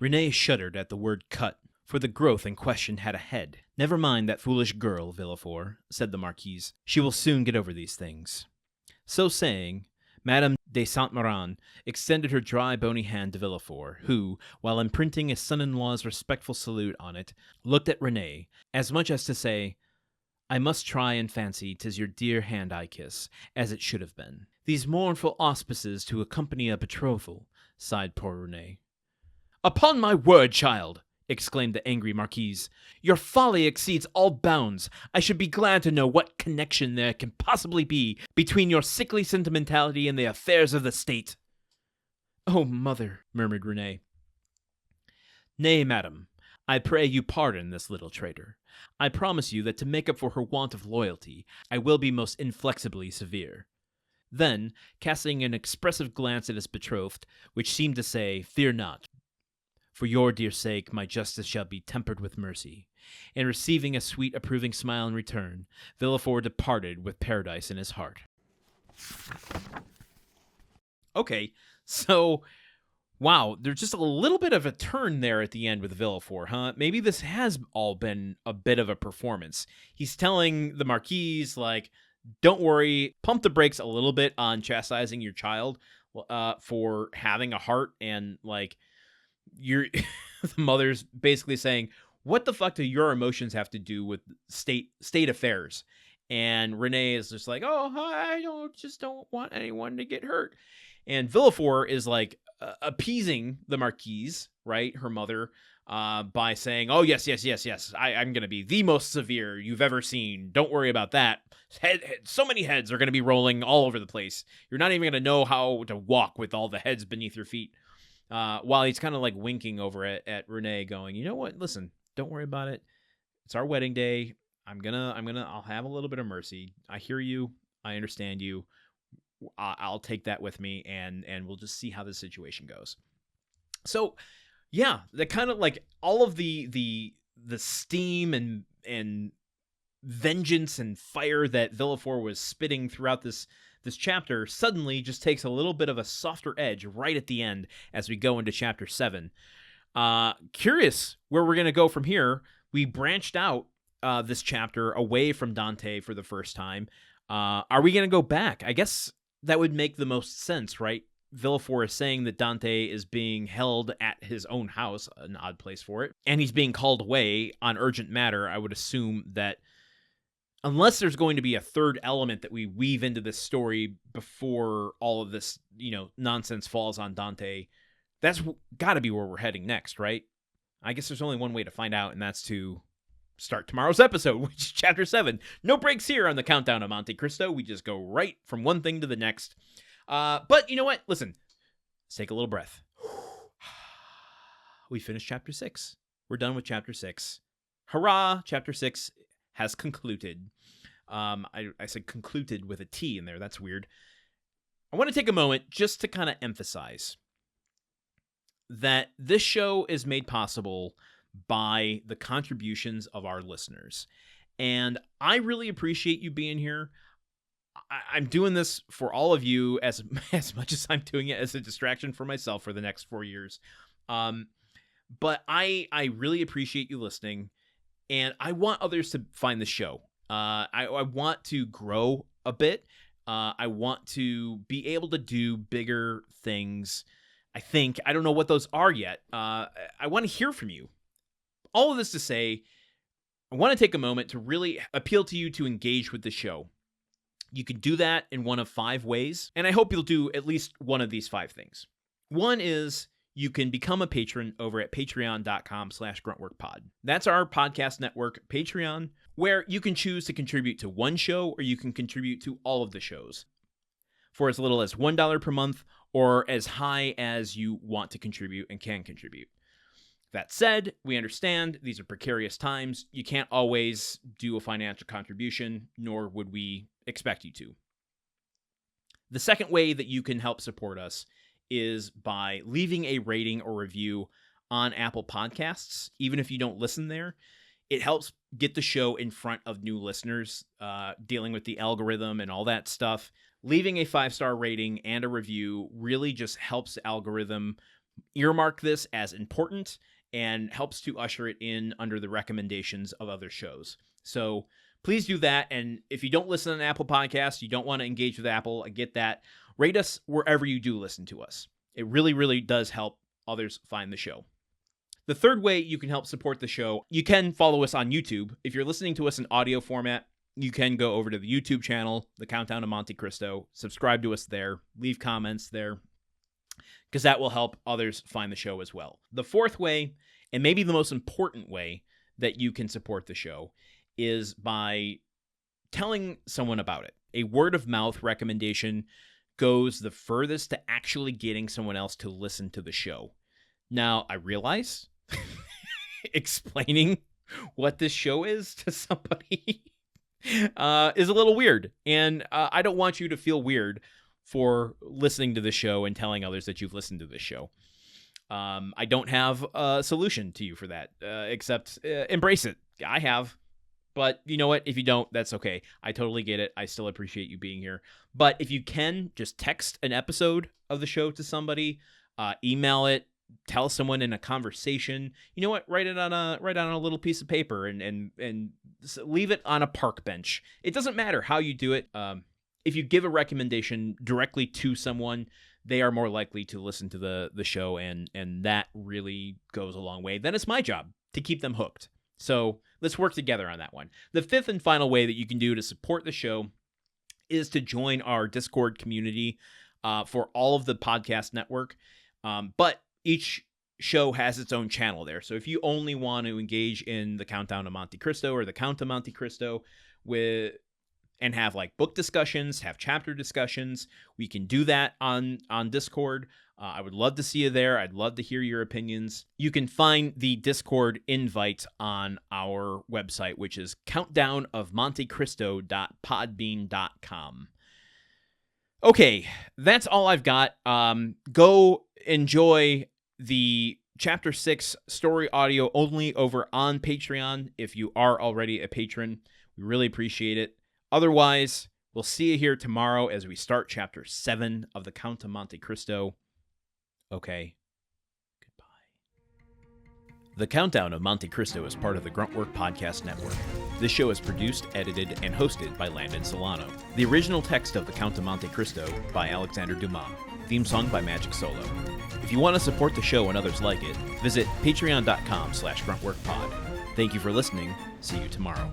Renée shuddered at the word cut, for the growth in question had a head. "Never mind that foolish girl, Villefort," said the Marquise. "She will soon get over these things." So saying, Madame de Saint-Méran extended her dry, bony hand to Villefort, who, while imprinting his son-in-law's respectful salute on it, looked at Renée, as much as to say, "I must try and fancy 'tis your dear hand I kiss, as it should have been." "These mournful auspices to accompany a betrothal," sighed poor Renée. "Upon my word, child!" exclaimed the angry Marquise, "your folly exceeds all bounds. I should be glad to know what connection there can possibly be between your sickly sentimentality and the affairs of the state." "Oh, mother," murmured Renée. "Nay, madam, I pray you pardon this little traitor. I promise you that to make up for her want of loyalty, I will be most inflexibly severe." Then, casting an expressive glance at his betrothed, which seemed to say, "Fear not. For your dear sake, my justice shall be tempered with mercy," and receiving a sweet approving smile in return, Villefort departed with paradise in his heart. Okay, so, wow, there's just a little bit of a turn there at the end with Villefort, huh? Maybe this has all been a bit of a performance. He's telling the Marquise, like, don't worry, pump the brakes a little bit on chastising your child for having a heart, and, like, the mother's basically saying, what the fuck do your emotions have to do with state affairs? And Renée is just like, oh, I don't want anyone to get hurt. And Villefort is like appeasing the Marquise, right, her mother, by saying, oh, yes, I'm going to be the most severe you've ever seen. Don't worry about that. So many heads are going to be rolling all over the place. You're not even going to know how to walk with all the heads beneath your feet. While he's kind of like winking over at Renée, going, you know what? Listen, don't worry about it. It's our wedding day. I'll have a little bit of mercy. I hear you. I understand you. I'll take that with me, and we'll just see how this situation goes. So, yeah, the kind of like all of the steam and vengeance and fire that Villefort was spitting throughout this chapter suddenly just takes a little bit of a softer edge right at the end as we go into chapter 7. Curious where we're going to go from here. We branched out this chapter away from Dante for the first time. Are we going to go back? I guess that would make the most sense, right? Villefort is saying that Dante is being held at his own house, an odd place for it, and he's being called away on urgent matter. I would assume that unless there's going to be a third element that we weave into this story before all of this, nonsense falls on Dante, that's got to be where we're heading next, right? I guess there's only one way to find out, and that's to start tomorrow's episode, which is chapter 7. No breaks here on the countdown of Monte Cristo. We just go right from one thing to the next. But you know what? Listen, let's take a little breath. We finished chapter 6. We're done with chapter 6. Hurrah! Chapter 6 has concluded. I said concluded with a T in there. That's weird. I want to take a moment just to kind of emphasize that this show is made possible by the contributions of our listeners. And I really appreciate you being here. I'm doing this for all of you as much as I'm doing it as a distraction for myself for the next 4 years. But I really appreciate you listening, and I want others to find the show. I want to grow a bit. I want to be able to do bigger things. I don't know what those are yet. I want to hear from you. All of this to say, I want to take a moment to really appeal to you to engage with the show. You can do that in one of 5 ways, and I hope you'll do at least one of these 5 things. One is you can become a patron over at patreon.com/gruntworkpod. That's our podcast network, Patreon, where you can choose to contribute to one show or you can contribute to all of the shows for as little as $1 per month or as high as you want to contribute and can contribute. That said, we understand these are precarious times. You can't always do a financial contribution, nor would we expect you to. The second way that you can help support us is by leaving a rating or review on Apple Podcasts. Even if you don't listen there, it helps get the show in front of new listeners, dealing with the algorithm and all that stuff. Leaving a 5-star rating and a review really just helps the algorithm earmark this as important and helps to usher it in under the recommendations of other shows. So please do that. And if you don't listen on Apple Podcasts, you don't want to engage with Apple, I get that. Rate us wherever you do listen to us. It really, really does help others find the show. The third way you can help support the show, you can follow us on YouTube. If you're listening to us in audio format, you can go over to the YouTube channel, The Countdown of Monte Cristo, subscribe to us there, leave comments there, because that will help others find the show as well. The fourth way, and maybe the most important way that you can support the show, is by telling someone about it. A word of mouth recommendation goes the furthest to actually getting someone else to listen to the show. Now, I realize explaining what this show is to somebody is a little weird, and I don't want you to feel weird for listening to the show and telling others that you've listened to this show. I don't have a solution to you for that, except embrace it. I have. But you know what? If you don't, that's okay. I totally get it. I still appreciate you being here. But if you can, just text an episode of the show to somebody, email it, tell someone in a conversation. You know what? Write it on a little piece of paper and leave it on a park bench. It doesn't matter how you do it. If you give a recommendation directly to someone, they are more likely to listen to the show, and that really goes a long way. Then it's my job to keep them hooked. So let's work together on that one. The fifth and final way that you can do to support the show is to join our Discord community for all of the podcast network. But each show has its own channel there. So if you only want to engage in the Countdown of Monte Cristo or the Count of Monte Cristo and have like book discussions, have chapter discussions, we can do that on Discord. I would love to see you there. I'd love to hear your opinions. You can find the Discord invite on our website, which is countdownofmontecristo.podbean.com. Okay, that's all I've got. Go enjoy the Chapter 6 story audio only over on Patreon if you are already a patron. We really appreciate it. Otherwise, we'll see you here tomorrow as we start Chapter 7 of the Count of Monte Cristo. Okay, goodbye. The Countdown of Monte Cristo is part of the Gruntwork Podcast Network. This show is produced, edited, and hosted by Landon Solano. The original text of The Count of Monte Cristo by Alexander Dumas. Theme song by Magic Solo. If you want to support the show and others like it, visit patreon.com/gruntworkpod. Thank you for listening. See you tomorrow.